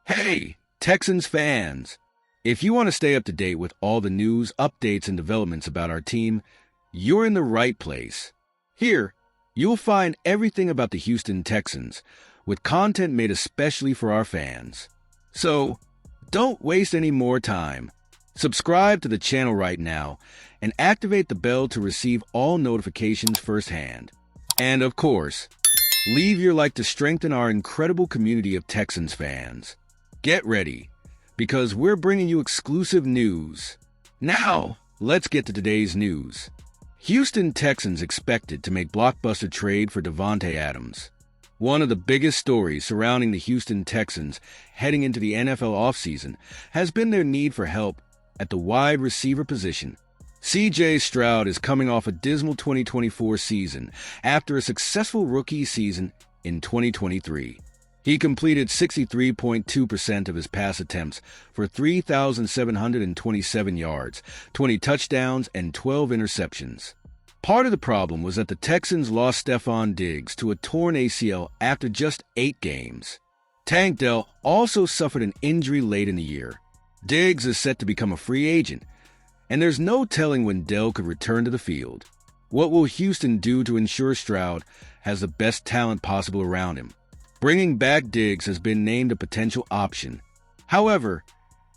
Hey, Texans fans! If you want to stay up to date with all the news, updates, and developments about our team, you're in the right place. Here, you'll find everything about the Houston Texans, with content made especially for our fans. So, don't waste any more time. Subscribe to the channel right now and activate the bell to receive all notifications firsthand. And of course, leave your like to strengthen our incredible community of Texans fans. Get ready, because we're bringing you exclusive news. Now, let's get to today's news. Houston Texans expected to make blockbuster trade for Davante Adams. One of the biggest stories surrounding the Houston Texans heading into the NFL offseason has been their need for help at the wide receiver position. C.J. Stroud is coming off a dismal 2024 season after a successful rookie season in 2023. He completed 63.2% of his pass attempts for 3,727 yards, 20 touchdowns, and 12 interceptions. Part of the problem was that the Texans lost Stefon Diggs to a torn ACL after just 8 games. Tank Dell also suffered an injury late in the year. Diggs is set to become a free agent, and there's no telling when Dell could return to the field. What will Houston do to ensure Stroud has the best talent possible around him? Bringing back Diggs has been named a potential option. However,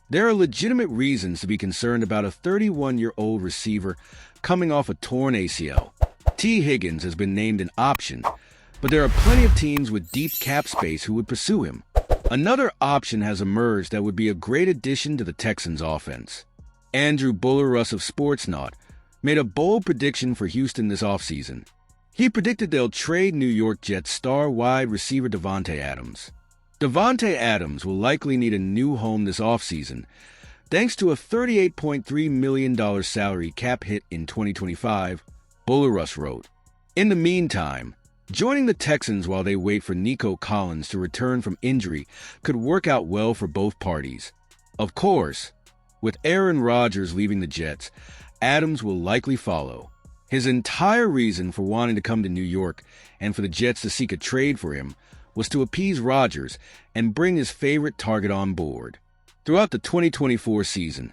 there are legitimate reasons to be concerned about a 31-year-old receiver coming off a torn ACL. T. Higgins has been named an option, but there are plenty of teams with deep cap space who would pursue him. Another option has emerged that would be a great addition to the Texans' offense. Andrew Bullerus of Sportsnaut made a bold prediction for Houston this offseason. He predicted they'll trade New York Jets star wide receiver Davante Adams. Davante Adams will likely need a new home this offseason, thanks to a $38.3 million salary cap hit in 2025, Bullerus wrote. In the meantime, joining the Texans while they wait for Nico Collins to return from injury could work out well for both parties. Of course, with Aaron Rodgers leaving the Jets, Adams will likely follow. His entire reason for wanting to come to New York and for the Jets to seek a trade for him was to appease Rodgers and bring his favorite target on board. Throughout the 2024 season,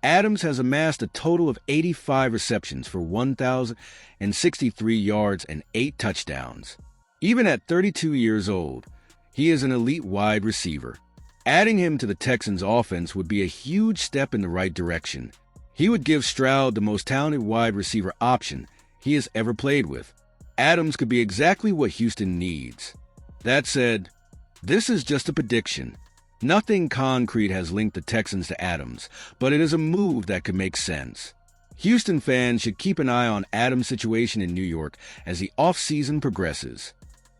Adams has amassed a total of 85 receptions for 1,063 yards and 8 touchdowns. Even at 32 years old, he is an elite wide receiver. Adding him to the Texans' offense would be a huge step in the right direction. He would give Stroud the most talented wide receiver option he has ever played with. Adams could be exactly what Houston needs. That said, this is just a prediction. Nothing concrete has linked the Texans to Adams, but it is a move that could make sense. Houston fans should keep an eye on Adams' situation in New York as the offseason progresses.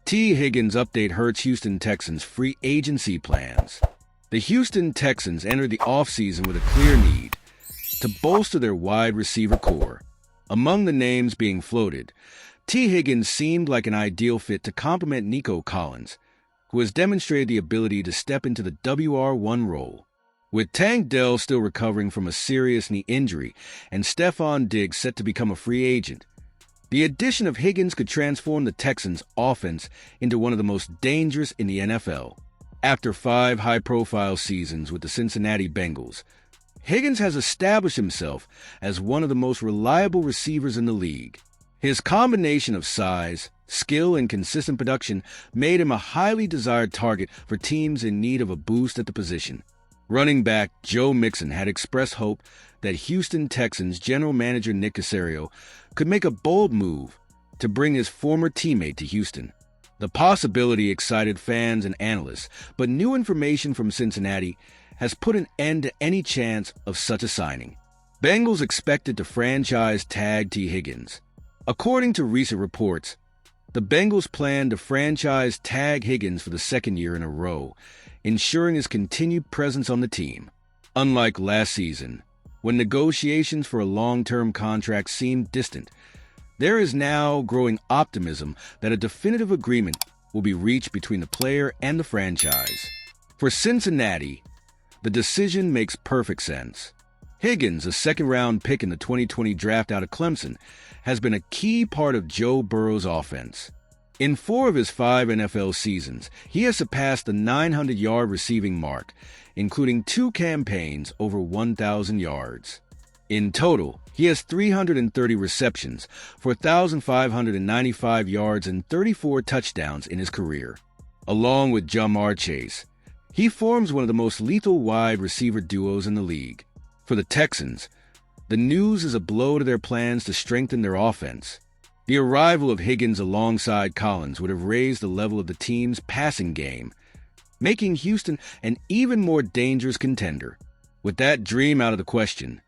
T. Higgins update hurts Houston Texans' free agency plans. The Houston Texans entered the offseason with a clear need to bolster their wide receiver core. Among the names being floated, T. Higgins seemed like an ideal fit to complement Nico Collins, who has demonstrated the ability to step into the WR1 role. With Tank Dell still recovering from a serious knee injury and Stefon Diggs set to become a free agent, the addition of Higgins could transform the Texans' offense into one of the most dangerous in the NFL. After 5 high-profile seasons with the Cincinnati Bengals, Higgins has established himself as one of the most reliable receivers in the league. His combination of size, skill, and consistent production made him a highly desired target for teams in need of a boost at the position. Running back Joe Mixon had expressed hope that Houston Texans general manager Nick Caserio could make a bold move to bring his former teammate to Houston. The possibility excited fans and analysts, but new information from Cincinnati has put an end to any chance of such a signing. Bengals expected to franchise tag T. Higgins. According to recent reports, the Bengals plan to franchise tag Higgins for the second year in a row, ensuring his continued presence on the team. Unlike last season, when negotiations for a long-term contract seemed distant, there is now growing optimism that a definitive agreement will be reached between the player and the franchise. For Cincinnati, the decision makes perfect sense. Higgins, a second-round pick in the 2020 draft out of Clemson, has been a key part of Joe Burrow's offense. In 4 of his 5 NFL seasons, he has surpassed the 900-yard receiving mark, including 2 campaigns over 1,000 yards. In total, he has 330 receptions for 1,595 yards and 34 touchdowns in his career. Along with Jamar Chase, he forms one of the most lethal wide receiver duos in the league. For the Texans, the news is a blow to their plans to strengthen their offense. The arrival of Higgins alongside Collins would have raised the level of the team's passing game, making Houston an even more dangerous contender. With that dream out of the question,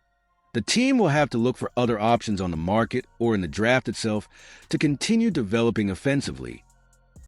the team will have to look for other options on the market or in the draft itself to continue developing offensively.